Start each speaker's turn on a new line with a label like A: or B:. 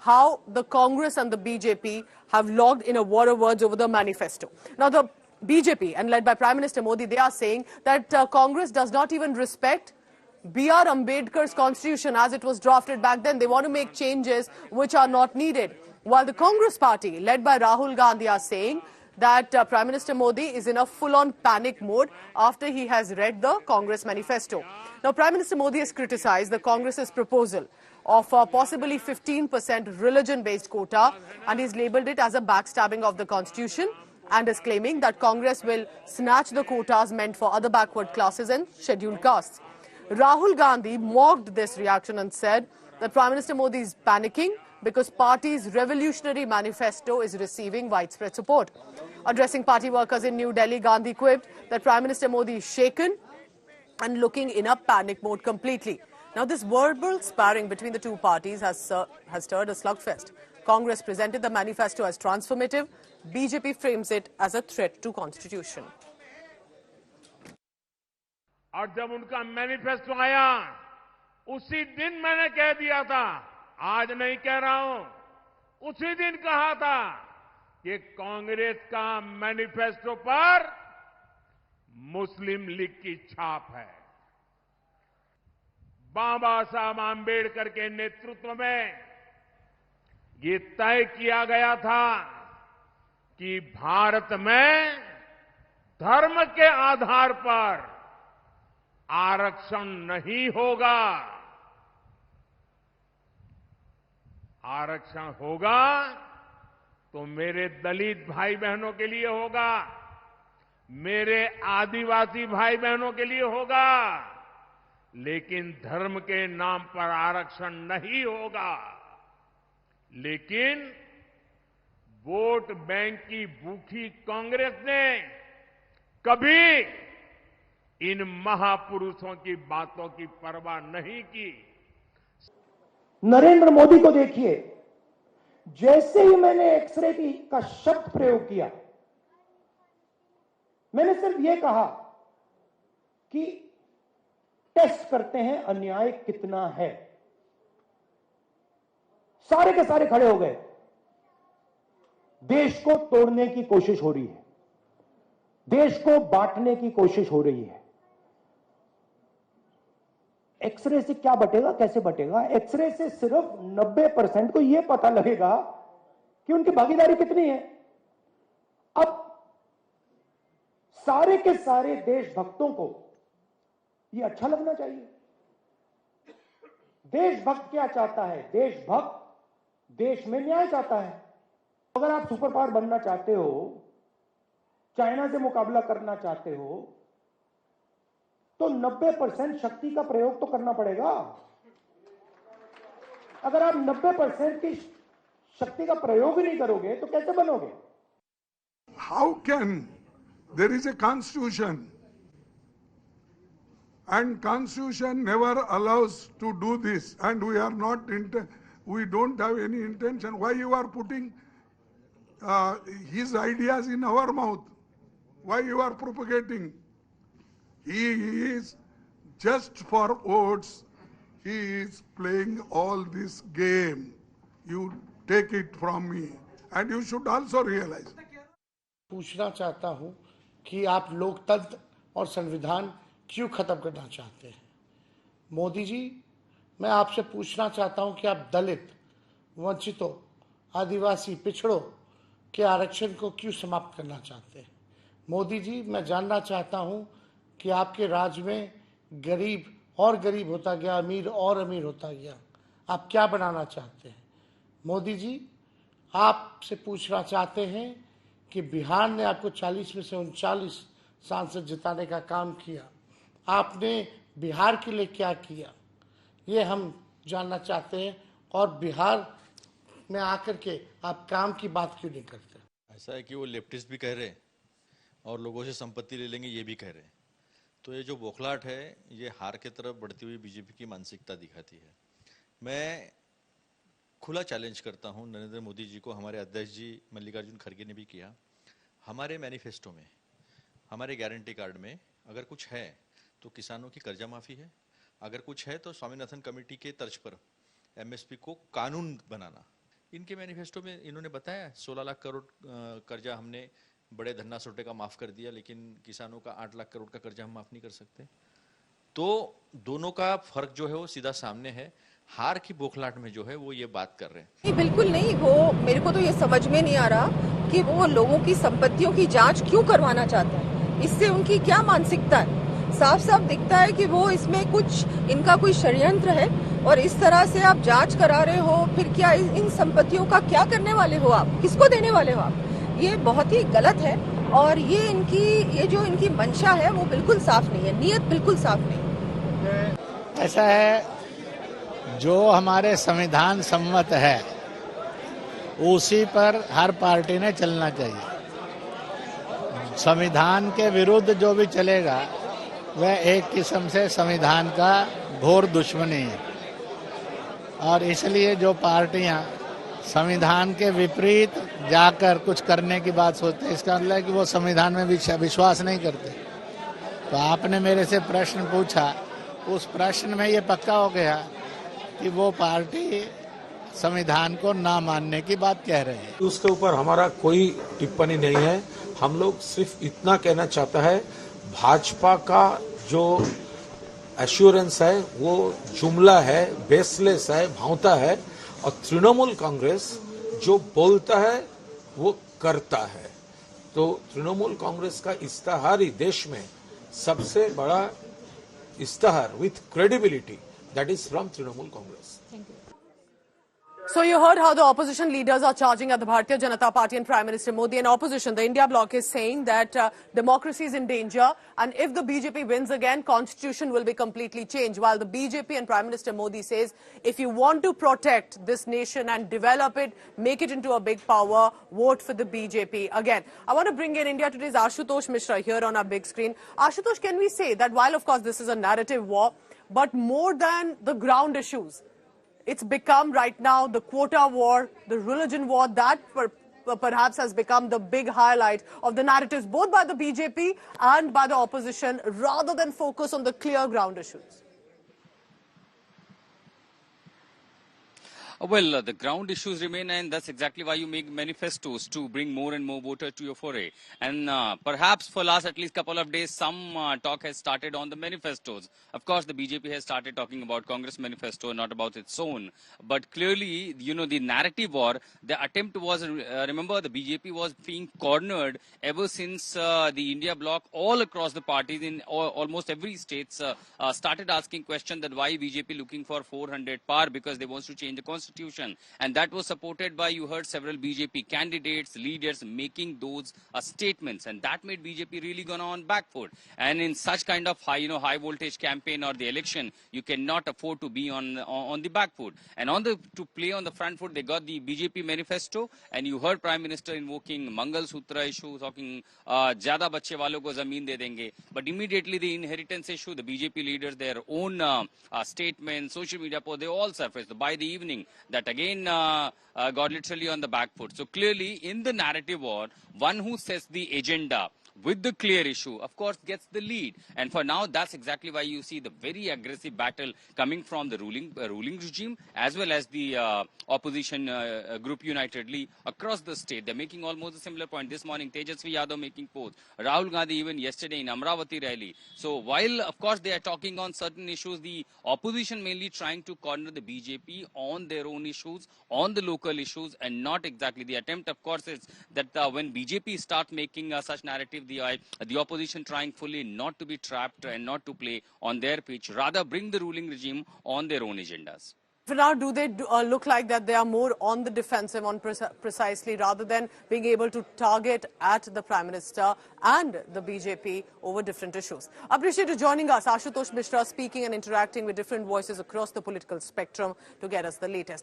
A: how the Congress and the BJP have logged in a war of words over the manifesto. Now, the BJP, and led by Prime Minister Modi, they are saying that Congress does not even respect B.R. Ambedkar's constitution as it was drafted back then. They want to make changes which are not needed. While the Congress party, led by Rahul Gandhi, are saying that Prime Minister Modi is in a full-on panic mode after he has read the Congress manifesto. Now, Prime Minister Modi has criticized the Congress's proposal of possibly 15% religion-based quota, and he's labelled it as a backstabbing of the constitution, and is claiming that Congress will snatch the quotas meant for other backward classes and scheduled castes. Rahul Gandhi mocked this reaction and said that Prime Minister Modi is panicking because party's revolutionary manifesto is receiving widespread support. Addressing party workers in New Delhi, Gandhi quipped that Prime Minister Modi is shaken and looking in a panic mode completely. Now, this verbal sparring between the two parties has stirred a slugfest. Congress presented the manifesto as transformative. BJP frames it as a threat to constitution.
B: और जब उनका manifesto आया, उसी दिन मैंने कह दिया था, आज नहीं कह रहा हूं, उसी दिन कहा था कि कांग्रेस का मैनिफेस्टो पर मुस्लिम लीग की छाप है। बाबा साहब आंबेडकर के नेतृत्व में ये तय किया गया था कि भारत में धर्म के आधार पर आरक्षण नहीं होगा। आरक्षण होगा तो मेरे दलित भाई बहनों के लिए होगा, मेरे आदिवासी भाई बहनों के लिए होगा, लेकिन धर्म के नाम पर आरक्षण नहीं होगा। लेकिन वोट बैंक की भूखी कांग्रेस ने कभी इन महापुरुषों की बातों की परवाह नहीं की।
C: नरेंद्र मोदी को देखिए, जैसे ही मैंने एक्सरे का शब्द प्रयोग किया, मैंने सिर्फ यह कहा कि टेस्ट करते हैं अन्याय कितना है। सारे के सारे खड़े हो गए। देश को तोड़ने की कोशिश हो रही है, देश को बांटने की कोशिश हो रही है। एक्सरे से क्या बटेगा, कैसे बटेगा? एक्सरे से सिर्फ 90% को यह पता लगेगा कि उनकी भागीदारी कितनी है। अब सारे के सारे देशभक्तों को यह अच्छा लगना चाहिए। देशभक्त क्या चाहता है? देशभक्त देश में न्याय चाहता है। अगर आप सुपर पावर बनना चाहते हो, चाइना से मुकाबला करना चाहते हो, तो 90% शक्ति का प्रयोग तो करना पड़ेगा। अगर आप 90% की शक्ति का प्रयोग ही नहीं करोगे तो कैसे बनोगे?
D: How can there is a constitution and constitution never allows to do this, and we don't have any intention. Why you are putting his ideas in our mouth? Why you are propagating? He is just for votes. He is playing all this game. You take it from me, and you should also realize.
E: पूछना चाहता हूं कि आप लोकतंत्र और संविधान क्यों खत्म करना चाहते हैं? मोदी जी, मैं आपसे पूछना चाहता हूं कि आप दलित, वंचितों, आदिवासी, पिछड़ों के आरक्षण को क्यों समाप्त करना चाहते हैं? मोदी जी, मैं जानना चाहता हूं कि आपके राज्य में गरीब और गरीब होता गया, अमीर और अमीर होता गया। आप क्या बनाना चाहते हैं? मोदी जी, आपसे पूछना चाहते हैं कि बिहार ने आपको 40 में से 39 सांसद जिताने का काम किया। आपने बिहार के लिए क्या किया, ये हम जानना चाहते हैं। और बिहार में आकर के आप काम की बात क्यों नहीं करते?
F: ऐसा है कि वो लेफ्टिस्ट भी कह रहे हैं और लोगों से संपत्ति ले लेंगे ये भी कह रहे हैं। तो ये जो बौखलाहट है, ये हार के तरफ बढ़ती हुई बीजेपी की मानसिकता दिखाती है। मैं खुला चैलेंज करता हूं नरेंद्र मोदी जी को। हमारे अध्यक्ष जी मल्लिकार्जुन खड़गे ने भी किया। हमारे मैनिफेस्टो में, हमारे गारंटी कार्ड में अगर कुछ है तो किसानों की कर्जा माफी है, अगर कुछ है तो स्वामीनाथन कमेटी के तर्ज पर एमएसपी को कानून बनाना, इनके मैनिफेस्टो में इन्होंने बताया 16 लाख करोड़ कर्जा हमने बड़े धन्ना सोटे का माफ कर दिया, लेकिन किसानों का 8 लाख करोड़ का कर्जा हम माफ नहीं कर सकते। तो दोनों का फर्क जो है वो सीधा सामने है। हार की बौखलाहट में जो है वो ये बात कर रहे हैं।
G: नहीं, बिल्कुल नहीं। वो मेरे को तो ये समझ में नहीं आ रहा कि वो लोगों की संपत्तियों की जांच क्यों करवाना चाहते हैं। इससे उनकी क्या मानसिकता है। साफ साफ दिखता है कि वो इसमें कुछ इनका कोई षड्यंत्र है और इस तरह से आप जांच करा रहे हो। फिर क्या इन संपत्तियों का क्या करने वाले हो आप, किसको देने वाले हो आप? ये बहुत ही गलत है और ये जो इनकी मंशा है वो बिल्कुल साफ नहीं है, नीयत बिल्कुल साफ नहीं है।
E: ऐसा है, जो हमारे संविधान सम्मत है उसी पर हर पार्टी ने चलना चाहिए। संविधान के विरुद्ध जो भी चलेगा वह एक किस्म से संविधान का घोर दुश्मनी है और इसलिए जो पार्टियां संविधान के विपरीत जाकर कुछ करने की बात सोचते हैं, इसका मतलब है कि वो संविधान में विश्वास नहीं करते। तो आपने मेरे से प्रश्न पूछा, उस प्रश्न में ये पक्का हो गया कि वो पार्टी संविधान को ना मानने की बात कह रही है।
H: उसके ऊपर हमारा कोई टिप्पणी नहीं है। हम लोग सिर्फ इतना कहना चाहता है, भाजपा का जो एश्योरेंस है वो जुमला है, बेसलेस है, भावता है, और तृणमूल कांग्रेस जो बोलता है वो करता है। तो तृणमूल कांग्रेस का इस्तेहार ही देश में सबसे बड़ा इस्तेहार with credibility, that is from Trinamool Congress.
A: So you heard how the opposition leaders are charging at the Bharatiya Janata Party and Prime Minister Modi. And opposition, the India bloc, is saying that democracy is in danger, and if the BJP wins again, constitution will be completely changed. While the BJP and Prime Minister Modi says, if you want to protect this nation and develop it, make it into a big power, vote for the BJP again. I want to bring in India Today's Ashutosh Mishra here on our big screen. Ashutosh, can we say that while of course this is a narrative war, but more than the ground issues, it's become right now the quota war, the religion war, that perhaps has become the big highlight of the narratives, both by the BJP and by the opposition, rather than focus on the clear ground issues?
I: Well, the ground issues remain, and that's exactly why you make manifestos, to bring more and more voters to your foray. And perhaps for last at least couple of days, some talk has started on the manifestos. Of course, the BJP has started talking about Congress manifesto, not about its own. But clearly, you know, the narrative war, the attempt was, remember, the BJP was being cornered ever since the India bloc, all across the parties in almost every state, started asking question that why BJP looking for 400 par, because they want to change the constitution. And that was supported by, you heard several BJP candidates, leaders making those statements, and that made BJP really gone on back foot. And in such kind of high voltage campaign or the election, you cannot afford to be on the back foot. And to play on the front foot, they got the BJP manifesto, and you heard Prime Minister invoking Mangal Sutra issue, talking zyada bacche walon ko zameen de denge. But immediately the inheritance issue, the BJP leaders, their own statements, social media posts, they all surfaced. By the evening, that again got literally on the back foot. So clearly, in the narrative war, one who sets the agenda with the clear issue, of course, gets the lead. And for now, that's exactly why you see the very aggressive battle coming from the ruling regime, as well as the opposition group unitedly across the state. They're making almost a similar point. This morning, Tejasvi Yadav making posts. Rahul Gandhi even yesterday in Amravati rally. So while, of course, they are talking on certain issues, the opposition mainly trying to corner the BJP on their own issues, on the local issues, and not exactly. The attempt, of course, is that when BJP start making such narrative, the opposition trying fully not to be trapped and not to play on their pitch, rather bring the ruling regime on their own agendas.
A: For now, do they look like that they are more on the defensive on precisely, rather than being able to target at the Prime Minister and the BJP over different issues? Appreciate you joining us. Ashutosh Mishra speaking and interacting with different voices across the political spectrum to get us the latest.